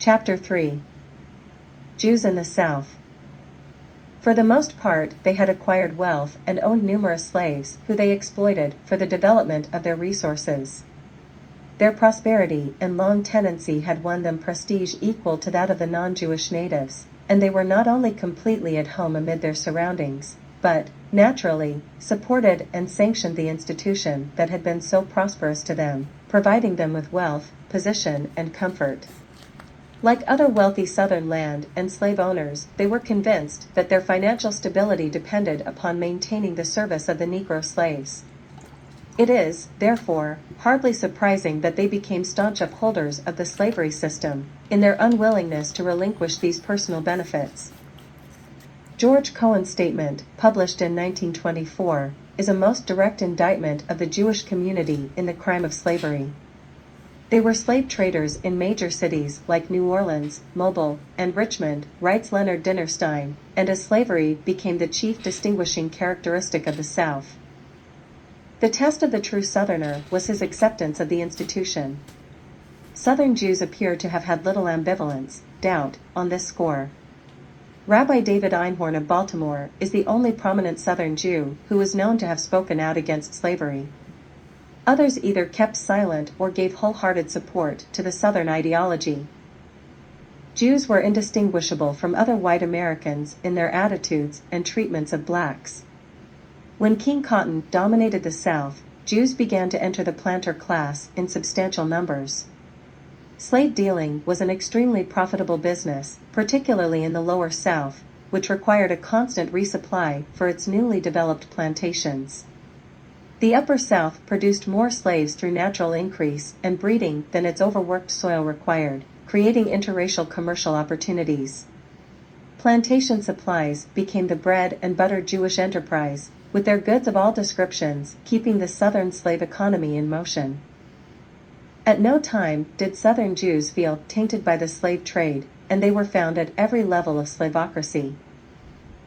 Chapter 3. Jews in the South. For the most part, they had acquired wealth and owned numerous slaves, who they exploited for the development of their resources. Their prosperity and long tenancy had won them prestige equal to that of the non-Jewish natives, and they were not only completely at home amid their surroundings, but, naturally, supported and sanctioned the institution that had been so prosperous to them, providing them with wealth, position, and comfort. Like other wealthy Southern land and slave owners, they were convinced that their financial stability depended upon maintaining the service of the Negro slaves. It is, therefore, hardly surprising that they became staunch upholders of the slavery system, in their unwillingness to relinquish these personal benefits. George Cohen's statement, published in 1924, is a most direct indictment of the Jewish community in the crime of slavery. They were slave traders in major cities like New Orleans, Mobile, and Richmond, writes Leonard Dinnerstein, and as slavery became the chief distinguishing characteristic of the South. The test of the true Southerner was his acceptance of the institution. Southern Jews appear to have had little ambivalence, doubt, on this score. Rabbi David Einhorn of Baltimore is the only prominent Southern Jew who is known to have spoken out against slavery. Others either kept silent or gave wholehearted support to the Southern ideology. Jews were indistinguishable from other white Americans in their attitudes and treatments of blacks. When King Cotton dominated the South, Jews began to enter the planter class in substantial numbers. Slave dealing was an extremely profitable business, particularly in the lower South, which required a constant resupply for its newly developed plantations. The Upper South produced more slaves through natural increase and breeding than its overworked soil required, creating interracial commercial opportunities. Plantation supplies became the bread and butter Jewish enterprise, with their goods of all descriptions keeping the Southern slave economy in motion. At no time did Southern Jews feel tainted by the slave trade, and they were found at every level of slavocracy.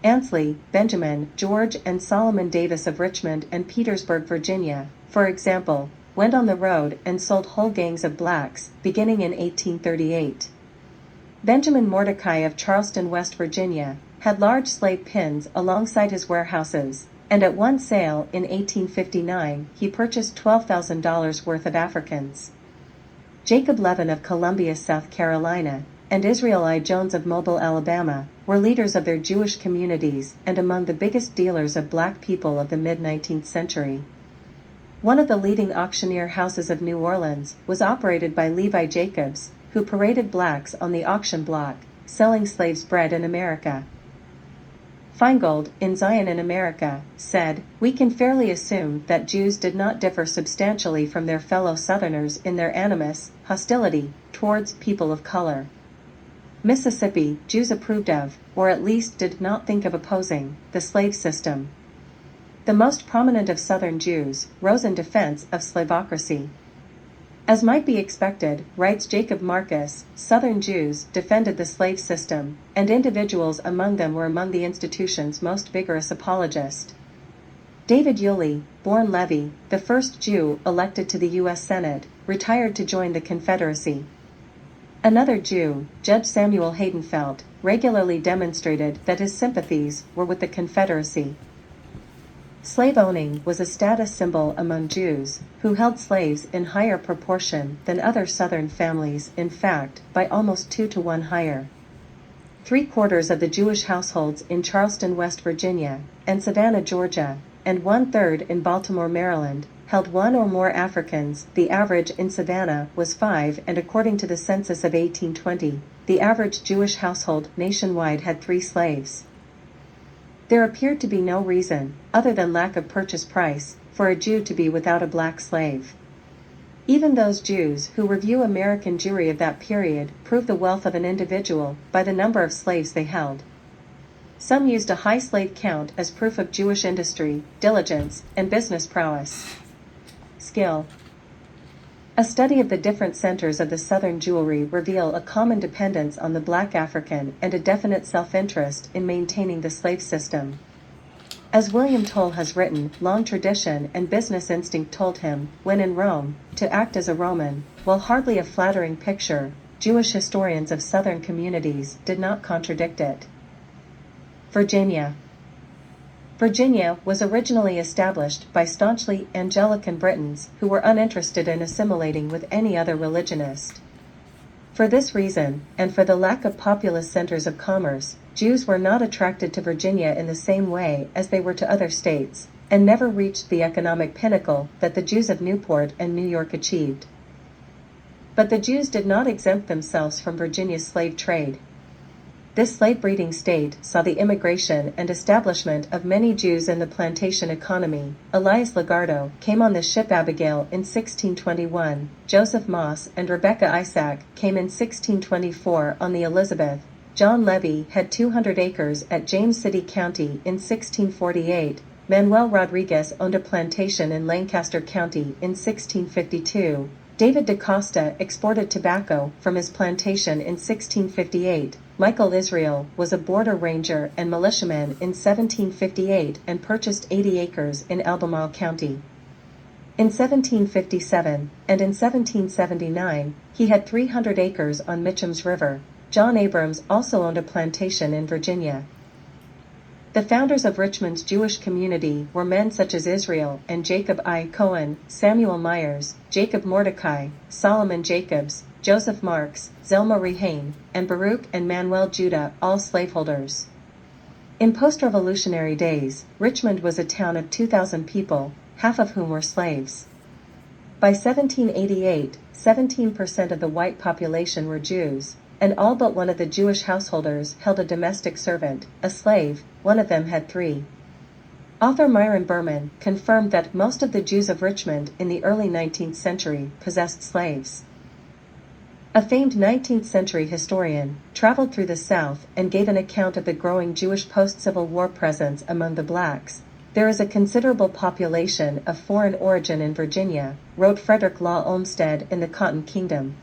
Ansley, Benjamin, George, and Solomon Davis of Richmond and Petersburg, Virginia, for example, went on the road and sold whole gangs of blacks, beginning in 1838. Benjamin Mordecai of Charleston, West Virginia, had large slave pens alongside his warehouses, and at one sale in 1859 he purchased $12,000 worth of Africans. Jacob Levin of Columbia, South Carolina, and Israel I. Jones of Mobile, Alabama, were leaders of their Jewish communities and among the biggest dealers of black people of the mid-19th century. One of the leading auctioneer houses of New Orleans was operated by Levi Jacobs, who paraded blacks on the auction block, selling slaves bred in America. Feingold, in Zion in America, said, "We can fairly assume that Jews did not differ substantially from their fellow Southerners in their animus, hostility, towards people of color." Mississippi, Jews approved of, or at least did not think of opposing, the slave system. The most prominent of Southern Jews rose in defense of slavocracy. As might be expected, writes Jacob Marcus, Southern Jews defended the slave system, and individuals among them were among the institution's most vigorous apologists. David Yulee, born Levy, the first Jew elected to the U.S. Senate, retired to join the Confederacy. Another Jew, Judge Samuel Haydenfeld, regularly demonstrated that his sympathies were with the Confederacy. Slave owning was a status symbol among Jews, who held slaves in higher proportion than other Southern families, in fact, by almost 2-to-1 higher. 3/4 of the Jewish households in Charleston, West Virginia, and Savannah, Georgia, and 1/3 in Baltimore, Maryland, held one or more Africans. The average in Savannah was 5, and according to the census of 1820, the average Jewish household nationwide had 3 slaves. There appeared to be no reason, other than lack of purchase price, for a Jew to be without a black slave. Even those Jews who review American Jewry of that period prove the wealth of an individual by the number of slaves they held. Some used a high slave count as proof of Jewish industry, diligence, and business prowess. Skill. A study of the different centers of the Southern Jewry reveal a common dependence on the black African and a definite self-interest in maintaining the slave system. As William Toll has written, long tradition and business instinct told him, when in Rome, to act as a Roman. While hardly a flattering picture, Jewish historians of Southern communities did not contradict it. Virginia. Virginia was originally established by staunchly Anglican Britons who were uninterested in assimilating with any other religionist. For this reason, and for the lack of populous centers of commerce, Jews were not attracted to Virginia in the same way as they were to other states, and never reached the economic pinnacle that the Jews of Newport and New York achieved. But the Jews did not exempt themselves from Virginia's slave trade. This slave-breeding state saw the immigration and establishment of many Jews in the plantation economy. Elias Legardo came on the ship Abigail in 1621, Joseph Moss and Rebecca Isaac came in 1624 on the Elizabeth, John Levy had 200 acres at James City County in 1648, Manuel Rodriguez owned a plantation in Lancaster County in 1652, David da Costa exported tobacco from his plantation in 1658, Michael Israel was a border ranger and militiaman in 1758 and purchased 80 acres in Albemarle County. In 1757, and in 1779, he had 300 acres on Mitchum's River. John Abrams also owned a plantation in Virginia. The founders of Richmond's Jewish community were men such as Israel and Jacob I. Cohen, Samuel Myers, Jacob Mordecai, Solomon Jacobs, Joseph Marks, Zelma Rehane, and Baruch and Manuel Judah, all slaveholders. In post-revolutionary days, Richmond was a town of 2,000 people, half of whom were slaves. By 1788, 17% of the white population were Jews, and all but one of the Jewish householders held a domestic servant, a slave. One of them had 3. Author Myron Berman confirmed that most of the Jews of Richmond in the early 19th century possessed slaves. A famed 19th century historian traveled through the South and gave an account of the growing Jewish post-Civil War presence among the blacks. There is a considerable population of foreign origin in Virginia, wrote Frederick Law Olmsted in the Cotton Kingdom.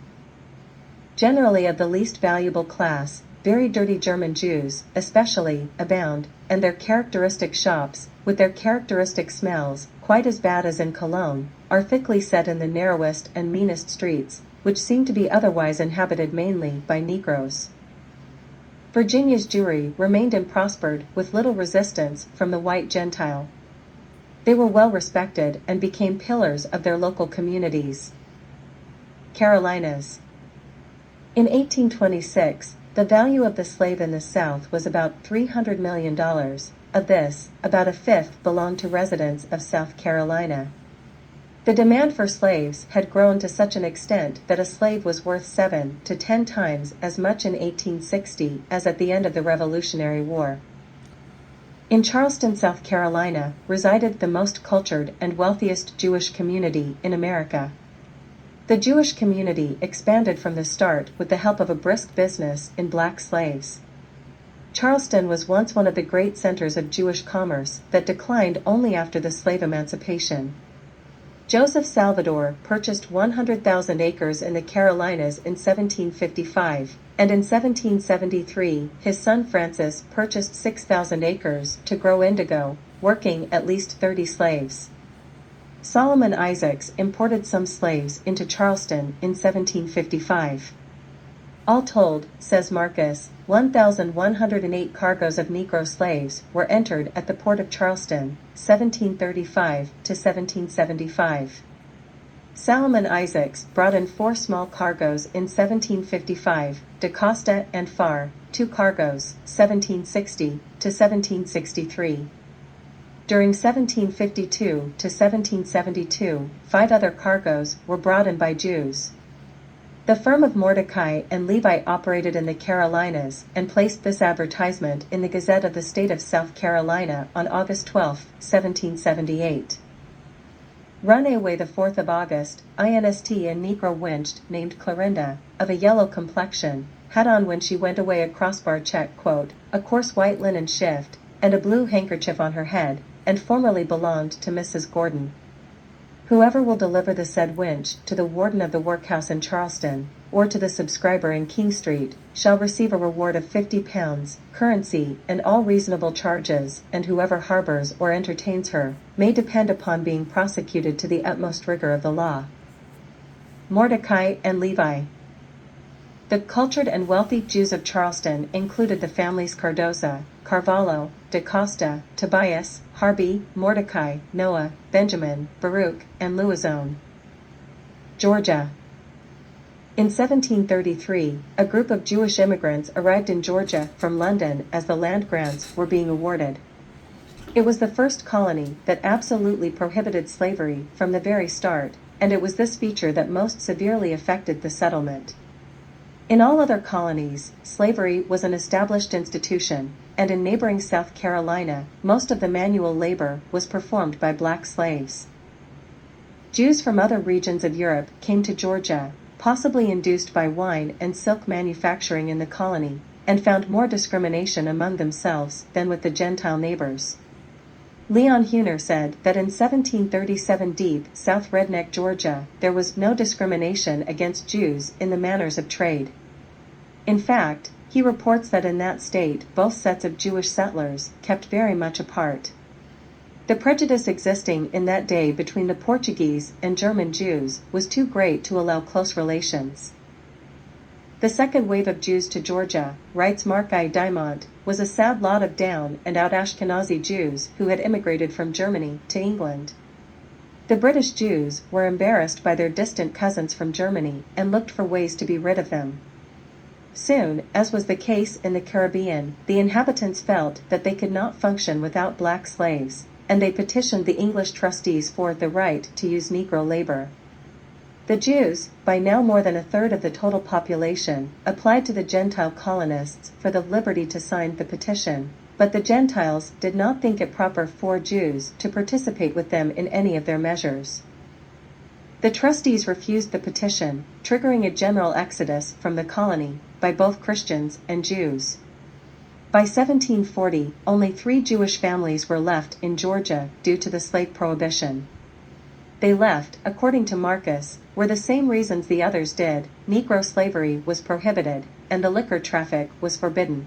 Generally of the least valuable class, very dirty German Jews, especially, abound, and their characteristic shops, with their characteristic smells, quite as bad as in Cologne, are thickly set in the narrowest and meanest streets, which seem to be otherwise inhabited mainly by Negroes. Virginia's Jewry remained and prospered with little resistance from the white Gentile. They were well respected and became pillars of their local communities. Carolinas. In 1826, the value of the slave in the South was about $300 million. Of this, about a fifth belonged to residents of South Carolina. The demand for slaves had grown to such an extent that a slave was worth 7 to 10 times as much in 1860 as at the end of the Revolutionary War. In Charleston, South Carolina, resided the most cultured and wealthiest Jewish community in America. The Jewish community expanded from the start with the help of a brisk business in black slaves. Charleston was once one of the great centers of Jewish commerce that declined only after the slave emancipation. Joseph Salvador purchased 100,000 acres in the Carolinas in 1755, and in 1773 his son Francis purchased 6,000 acres to grow indigo, working at least 30 slaves. Solomon Isaacs imported some slaves into Charleston in 1755. All told, says Marcus, 1,108 cargoes of Negro slaves were entered at the port of Charleston, 1735 to 1775. Solomon Isaacs brought in 4 small cargoes in 1755, Da Costa and Farr, 2 cargoes, 1760 to 1763. During 1752 to 1772, 5 other cargoes were brought in by Jews. The firm of Mordecai and Levi operated in the Carolinas and placed this advertisement in the Gazette of the State of South Carolina on August 12, 1778. Run away the 4th of August, INST a Negro wench named Clorinda, of a yellow complexion, had on when she went away a crossbar check, quote, a coarse white linen shift, and a blue handkerchief on her head, and formerly belonged to Mrs. Gordon. Whoever will deliver the said wench to the warden of the workhouse in Charleston, or to the subscriber in King Street, shall receive a reward of £50, currency, and all reasonable charges, and whoever harbors or entertains her, may depend upon being prosecuted to the utmost rigor of the law. Mordecai and Levi. The cultured and wealthy Jews of Charleston included the families Cardoza, Carvalho, da Costa, Tobias, Harvey, Mordecai, Noah, Benjamin, Baruch, and Louison. Georgia. In 1733, a group of Jewish immigrants arrived in Georgia from London as the land grants were being awarded. It was the first colony that absolutely prohibited slavery from the very start, and it was this feature that most severely affected the settlement. In all other colonies, slavery was an established institution, and in neighboring South Carolina, most of the manual labor was performed by black slaves. Jews from other regions of Europe came to Georgia, possibly induced by wine and silk manufacturing in the colony, and found more discrimination among themselves than with the Gentile neighbors. Leon Huner said that in 1737 deep South Redneck, Georgia, there was no discrimination against Jews in the manners of trade. In fact, he reports that in that state both sets of Jewish settlers kept very much apart. The prejudice existing in that day between the Portuguese and German Jews was too great to allow close relations. The second wave of Jews to Georgia, writes Mark I. Dimont, was a sad lot of down and out Ashkenazi Jews who had immigrated from Germany to England. The British Jews were embarrassed by their distant cousins from Germany and looked for ways to be rid of them. Soon, as was the case in the Caribbean, the inhabitants felt that they could not function without black slaves, and they petitioned the English trustees for the right to use Negro labor. The Jews, by now more than a third of the total population, applied to the Gentile colonists for the liberty to sign the petition, but the Gentiles did not think it proper for Jews to participate with them in any of their measures. The trustees refused the petition, triggering a general exodus from the colony by both Christians and Jews. By 1740, only 3 Jewish families were left in Georgia due to the slave prohibition. They left, according to Marcus, were the same reasons the others did: Negro slavery was prohibited, and the liquor traffic was forbidden.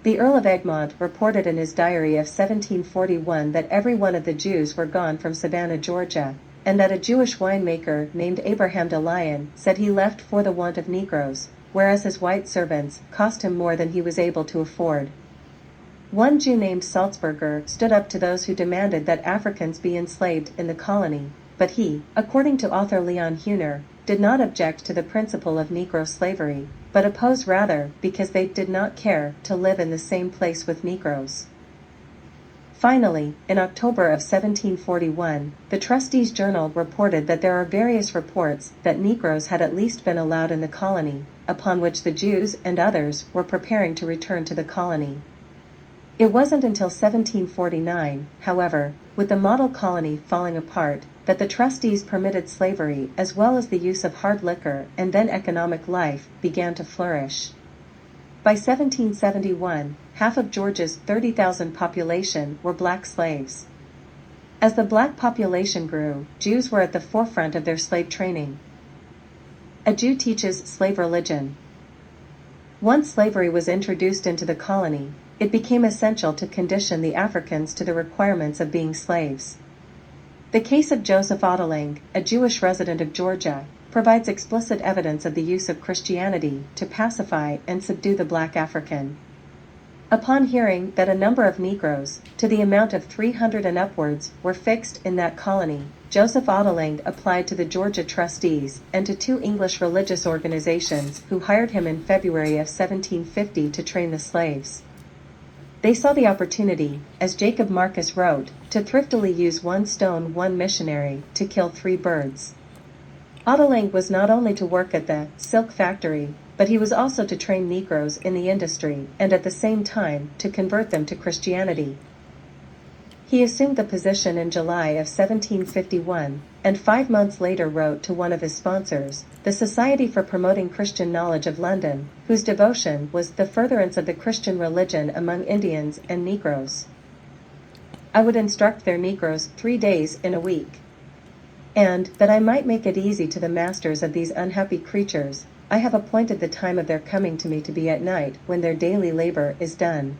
The Earl of Egmont reported in his diary of 1741 that every one of the Jews were gone from Savannah, Georgia, and that a Jewish winemaker named Abraham de Lyon said he left for the want of Negroes, whereas his white servants cost him more than he was able to afford. One Jew named Salzburger stood up to those who demanded that Africans be enslaved in the colony, but he, according to author Leon Huner, did not object to the principle of Negro slavery, but opposed rather because they did not care to live in the same place with Negroes. Finally, in October of 1741, the Trustees' Journal reported that there are various reports that Negroes had at least been allowed in the colony, upon which the Jews and others were preparing to return to the colony. It wasn't until 1749, however, with the model colony falling apart, that the trustees permitted slavery as well as the use of hard liquor, and then economic life began to flourish. By 1771, half of Georgia's 30,000 population were black slaves. As the black population grew, Jews were at the forefront of their slave training. A Jew teaches slave religion. Once slavery was introduced into the colony, it became essential to condition the Africans to the requirements of being slaves. The case of Joseph Ottling, a Jewish resident of Georgia, provides explicit evidence of the use of Christianity to pacify and subdue the black African. Upon hearing that a number of Negroes, to the amount of 300 and upwards, were fixed in that colony, Joseph Ottling applied to the Georgia trustees and to 2 English religious organizations who hired him in February of 1750 to train the slaves. They saw the opportunity, as Jacob Marcus wrote, to thriftily use 1 stone 1 missionary to kill 3 birds. Ottling was not only to work at the silk factory, but he was also to train Negroes in the industry and at the same time to convert them to Christianity. He assumed the position in July of 1751, and 5 months later wrote to one of his sponsors, the Society for Promoting Christian Knowledge of London, whose devotion was the furtherance of the Christian religion among Indians and Negroes. I would instruct their Negroes 3 days in a week. And, that I might make it easy to the masters of these unhappy creatures, I have appointed the time of their coming to me to be at night, when their daily labor is done.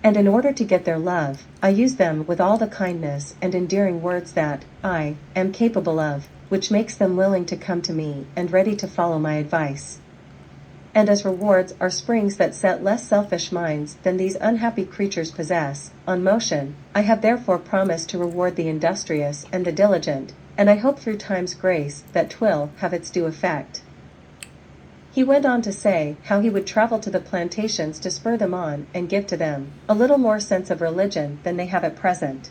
And in order to get their love, I use them with all the kindness and endearing words that I am capable of, which makes them willing to come to me and ready to follow my advice. And as rewards are springs that set less selfish minds than these unhappy creatures possess, on motion, I have therefore promised to reward the industrious and the diligent, and I hope through time's grace that 'twill have its due effect. He went on to say how he would travel to the plantations to spur them on and give to them a little more sense of religion than they have at present.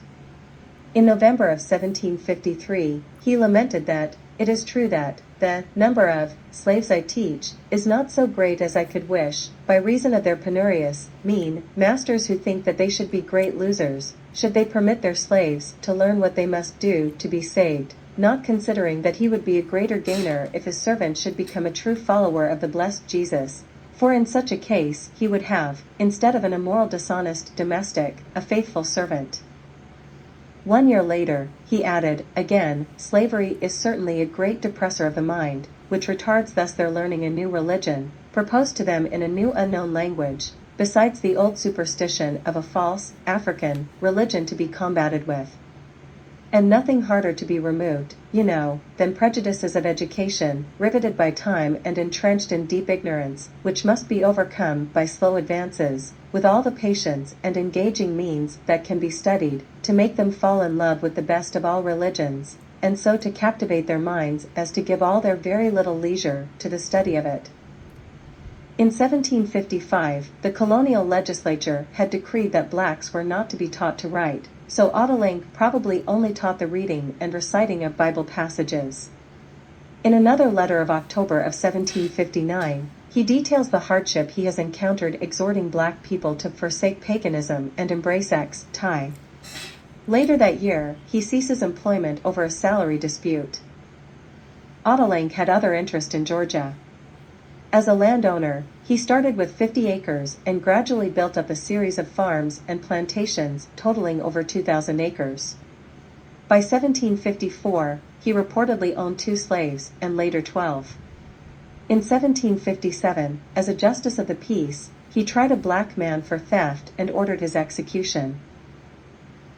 In November of 1753, he lamented that, "It is true that the number of slaves I teach is not so great as I could wish, by reason of their penurious, mean masters who think that they should be great losers, should they permit their slaves to learn what they must do to be saved, not considering that he would be a greater gainer if his servant should become a true follower of the blessed Jesus, for in such a case he would have, instead of an immoral dishonest domestic, a faithful servant." 1 year later, he added, "Again, slavery is certainly a great depressor of the mind, which retards thus their learning a new religion, proposed to them in a new unknown language, besides the old superstition of a false, African, religion to be combated with. And nothing harder to be removed, you know, than prejudices of education, riveted by time and entrenched in deep ignorance, which must be overcome by slow advances, with all the patience and engaging means that can be studied, to make them fall in love with the best of all religions, and so to captivate their minds as to give all their very little leisure to the study of it." In 1755, the colonial legislature had decreed that blacks were not to be taught to write, so Ottolenk probably only taught the reading and reciting of Bible passages. In another letter of October of 1759, he details the hardship he has encountered exhorting black people to forsake paganism and embrace X.T. Later that year, he ceases employment over a salary dispute. Ottolenk had other interest in Georgia. As a landowner, he started with 50 acres and gradually built up a series of farms and plantations totaling over 2,000 acres. By 1754, he reportedly owned 2 slaves and later 12. In 1757, as a justice of the peace, he tried a black man for theft and ordered his execution.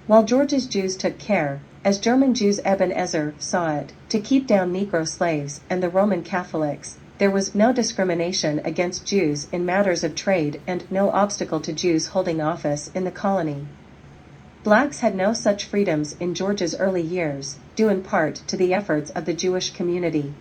While Georgia's Jews took care, as German Jews Ebenezer saw it, to keep down Negro slaves and the Roman Catholics, there was no discrimination against Jews in matters of trade and no obstacle to Jews holding office in the colony. Blacks had no such freedoms in Georgia's early years, due in part to the efforts of the Jewish community.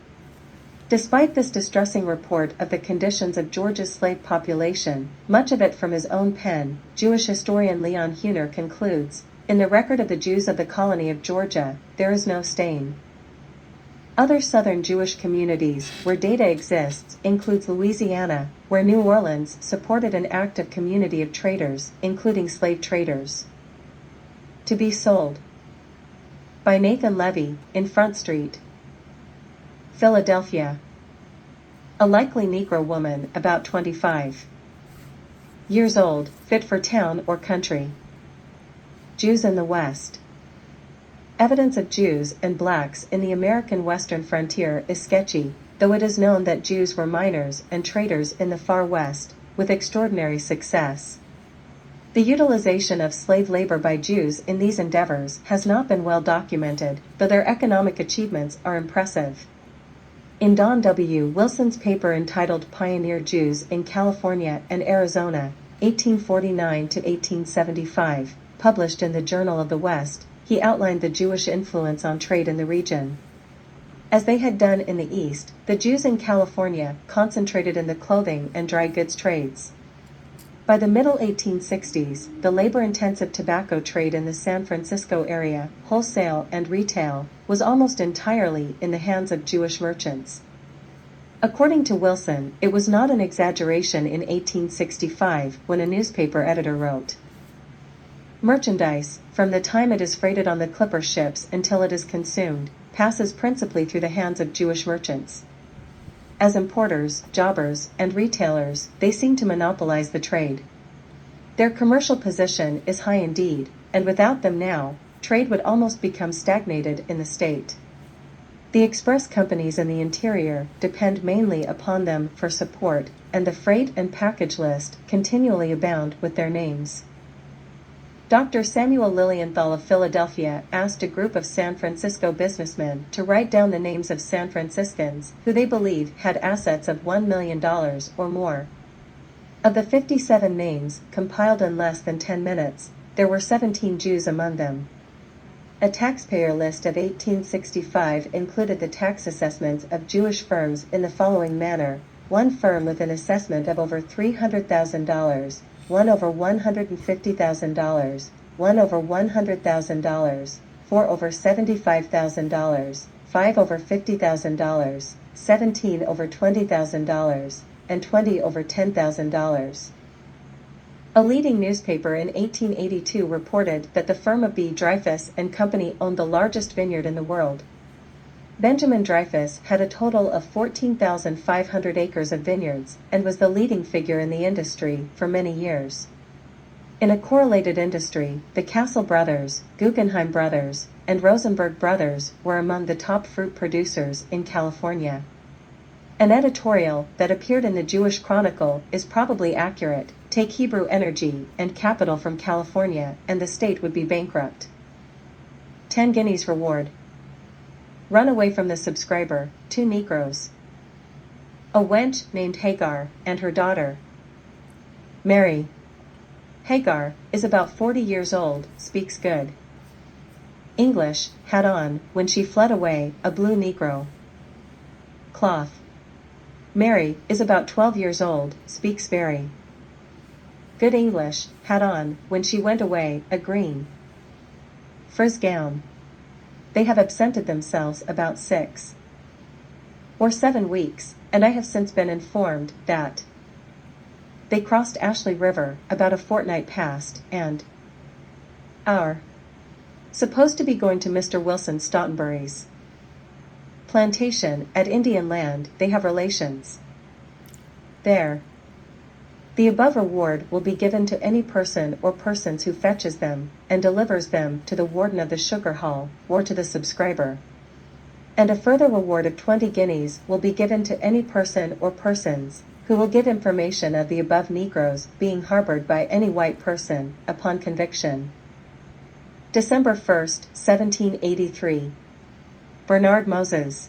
Despite this distressing report of the conditions of Georgia's slave population, much of it from his own pen, Jewish historian Leon Huner concludes, "In the record of the Jews of the colony of Georgia, there is no stain." Other southern Jewish communities where data exists includes Louisiana, where New Orleans supported an active community of traders, including slave traders. To be sold. By Nathan Levy, in Front Street, Philadelphia. A likely Negro woman, about 25 years old, fit for town or country. Jews in the West. Evidence of Jews and blacks in the American western frontier is sketchy, though it is known that Jews were miners and traders in the far west, with extraordinary success. The utilization of slave labor by Jews in these endeavors has not been well documented, though their economic achievements are impressive. In Don W. Wilson's paper entitled Pioneer Jews in California and Arizona, 1849 to 1875, published in the Journal of the West, he outlined the Jewish influence on trade in the region. As they had done in the East, the Jews in California concentrated in the clothing and dry goods trades. By the middle 1860s, the labor-intensive tobacco trade in the San Francisco area, wholesale and retail, was almost entirely in the hands of Jewish merchants. According to Wilson, it was not an exaggeration in 1865 when a newspaper editor wrote, "Merchandise, from the time it is freighted on the clipper ships until it is consumed, passes principally through the hands of Jewish merchants. As importers, jobbers, and retailers, they seem to monopolize the trade. Their commercial position is high indeed, and without them now, trade would almost become stagnated in the state. The express companies in the interior depend mainly upon them for support, and the freight and package list continually abound with their names." Dr. Samuel Lilienthal of Philadelphia asked a group of San Francisco businessmen to write down the names of San Franciscans who they believe had assets of $1 million or more. Of the 57 names, compiled in less than 10 minutes, there were 17 Jews among them. A taxpayer list of 1865 included the tax assessments of Jewish firms in the following manner: one firm with an assessment of over $300,000, one over $150,000, one over $100,000, four over $75,000, five over $50,000, 17 over $20,000, and 20 over $10,000. A leading newspaper in 1882 reported that the firm of B. Dreyfus and Company owned the largest vineyard in the world. Benjamin Dreyfus had a total of 14,500 acres of vineyards and was the leading figure in the industry for many years. In a correlated industry, the Castle brothers, Guggenheim brothers, and Rosenberg brothers were among the top fruit producers in California. An editorial that appeared in the Jewish Chronicle is probably accurate: take Hebrew energy and capital from California and the state would be bankrupt. 10 guineas reward. Run away from the subscriber, 2 Negroes. A wench named Hagar and her daughter Mary. Hagar is about 40 years old, speaks good English, had on, when she fled away, a blue Negro cloth. Mary is about 12 years old, speaks very good English, had on, when she went away, a green frizz gown. They have absented themselves about 6 or 7 weeks, and I have since been informed that they crossed Ashley River about a fortnight past, and are supposed to be going to Mr. Wilson Stottenbury's plantation at Indian Land. They have relations there. The above reward will be given to any person or persons who fetches them and delivers them to the warden of the sugar hall or to the subscriber. And a further reward of 20 guineas will be given to any person or persons who will give information of the above Negroes being harbored by any white person upon conviction. December 1, 1783. Bernard Moses.